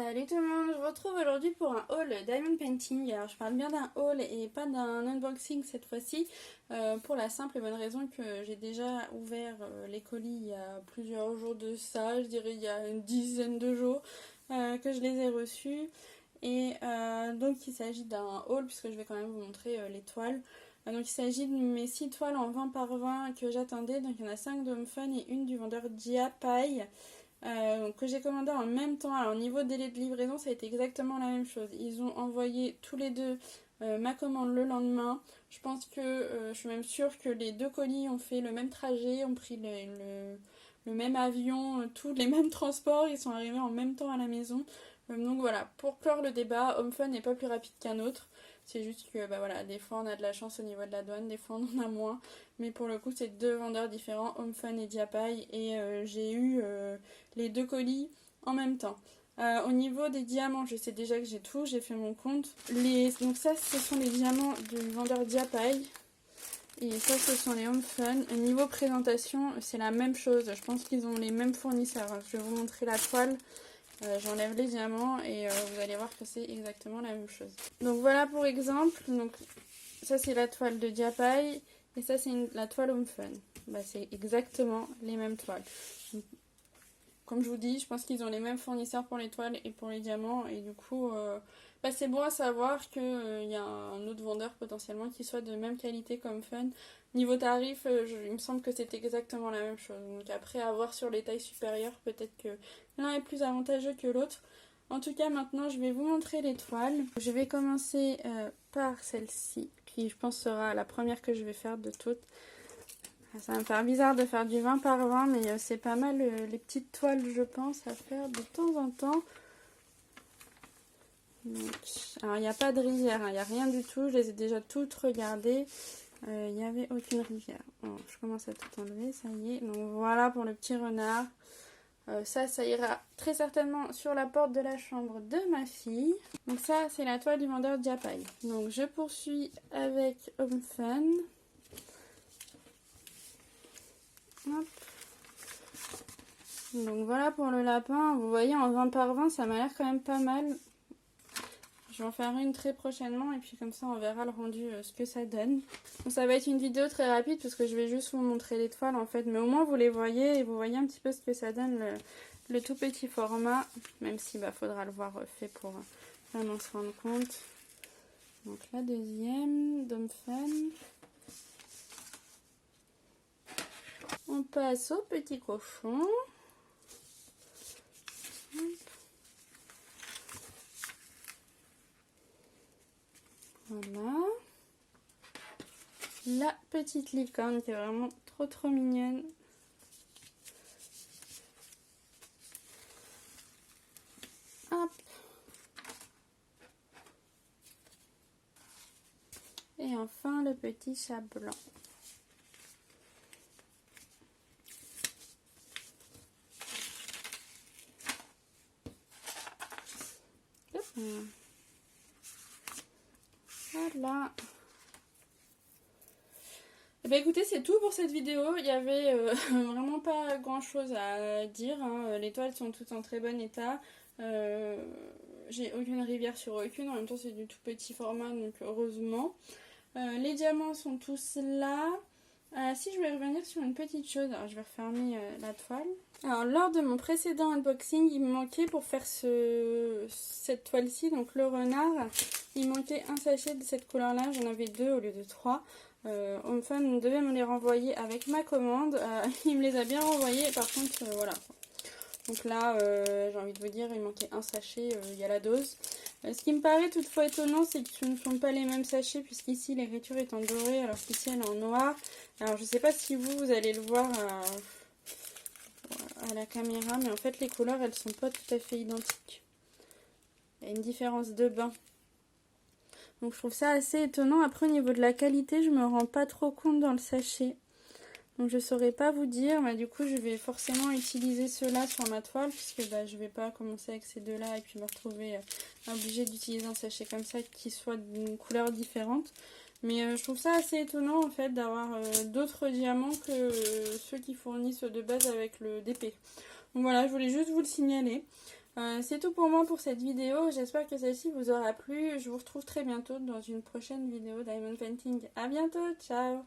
Salut tout le monde, je vous retrouve aujourd'hui pour un haul Diamond Painting. Alors je parle bien d'un haul et pas d'un unboxing cette fois-ci, pour la simple et bonne raison que j'ai déjà ouvert les colis il y a plusieurs jours de ça, je dirais il y a une dizaine de jours que je les ai reçus. Et donc il s'agit d'un haul puisque je vais quand même vous montrer les toiles. Donc il s'agit de mes 6 toiles en 20 par 20 que j'attendais, donc il y en a 5 de Home Fun et une du vendeur Diapaille. Que j'ai commandé en même temps. Alors au niveau délai de livraison, ça a été exactement la même chose. Ils ont envoyé tous les deux ma commande le lendemain. Je pense que je suis même sûre que les deux colis ont fait le même trajet, ont pris le même avion, tous les mêmes transports. Ils sont arrivés en même temps à la maison. Donc voilà, pour clore le débat, Home Fun n'est pas plus rapide qu'un autre. C'est juste que bah voilà, des fois on a de la chance au niveau de la douane, des fois on en a moins. Mais pour le coup, c'est deux vendeurs différents, Home Fun et Diapaille. Et j'ai eu les deux colis en même temps. Au niveau des diamants, je sais déjà que j'ai tout, j'ai fait mon compte. Donc ça, ce sont les diamants du vendeur Diapaille. Et ça, ce sont les Home Fun. Au niveau présentation, c'est la même chose. Je pense qu'ils ont les mêmes fournisseurs. Je vais vous montrer la toile. J'enlève les diamants et vous allez voir que c'est exactement la même chose. Donc voilà pour exemple. Donc ça, c'est la toile de Diapaille. Et ça, c'est la toile Home Fun. Bah, c'est exactement les mêmes toiles. Donc, comme je vous dis, je pense qu'ils ont les mêmes fournisseurs pour les toiles et pour les diamants. Et du coup, bah, c'est bon à savoir qu'il y a un autre vendeur potentiellement qui soit de même qualité comme Fun. Niveau tarif, il me semble que c'est exactement la même chose. Donc après, à voir sur les tailles supérieures, peut-être que l'un est plus avantageux que l'autre. En tout cas, maintenant, je vais vous montrer les toiles. Je vais commencer par celle-ci, qui je pense sera la première que je vais faire de toutes. Ça va me faire bizarre de faire du 20 par 20, mais c'est pas mal les petites toiles, je pense, à faire de temps en temps. Donc, alors, il n'y a pas de rivière, il n'y a rien du tout. Je les ai déjà toutes regardées. Il n'y avait aucune rivière. Bon, je commence à tout enlever, ça y est. Donc voilà pour le petit renard. Ça ira très certainement sur la porte de la chambre de ma fille. Donc ça, c'est la toile du vendeur Diapaille. Donc je poursuis avec Home Fun. Hop. Donc voilà pour le lapin. Vous voyez, en 20 par 20, ça m'a l'air quand même pas mal. Je vais en faire une très prochainement et puis comme ça on verra le rendu, ce que ça donne. Donc ça va être une vidéo très rapide parce que je vais juste vous montrer les toiles en fait. Mais au moins vous les voyez et vous voyez un petit peu ce que ça donne le tout petit format. Même si faudra le voir fait pour vraiment se rendre compte. Donc la deuxième, Home Fun. On passe au petit cochon. Voilà. La petite licorne qui est vraiment trop mignonne. Hop. Et enfin le petit chat blanc. Voilà. Et bah écoutez, c'est tout pour cette vidéo. Il y avait vraiment pas grand chose à dire, hein. Les toiles sont toutes en très bon état. J'ai aucune rivière sur aucune. En même temps, c'est du tout petit format, donc heureusement. Les diamants sont tous là. Si je vais revenir sur une petite chose, alors je vais refermer la toile. Alors lors de mon précédent unboxing, il me manquait pour faire cette toile-ci, donc le renard, il manquait un sachet de cette couleur-là, j'en avais 2 au lieu de 3. Home Fun devait me les renvoyer avec ma commande, il me les a bien renvoyés, par contre voilà. Donc là, j'ai envie de vous dire, il manquait un sachet, il y a la dose. Ce qui me paraît toutefois étonnant, c'est que ce ne sont pas les mêmes sachets, puisqu'ici l'écriture est en doré, alors qu'ici elle est en noir. Alors je ne sais pas si vous allez le voir à la caméra, mais en fait les couleurs elles sont pas tout à fait identiques. Il y a une différence de bain. Donc je trouve ça assez étonnant. Après au niveau de la qualité, je me rends pas trop compte dans le sachet. Donc je saurais pas vous dire, mais du coup je vais forcément utiliser ceux-là sur ma toile, puisque je vais pas commencer avec ces deux-là et puis me retrouver obligée d'utiliser un sachet comme ça qui soit d'une couleur différente. Mais je trouve ça assez étonnant en fait d'avoir d'autres diamants que ceux qui fournissent de base avec le DP. Donc voilà, je voulais juste vous le signaler. C'est tout pour moi pour cette vidéo. J'espère que celle-ci vous aura plu. Je vous retrouve très bientôt dans une prochaine vidéo Diamond Painting. À bientôt, ciao!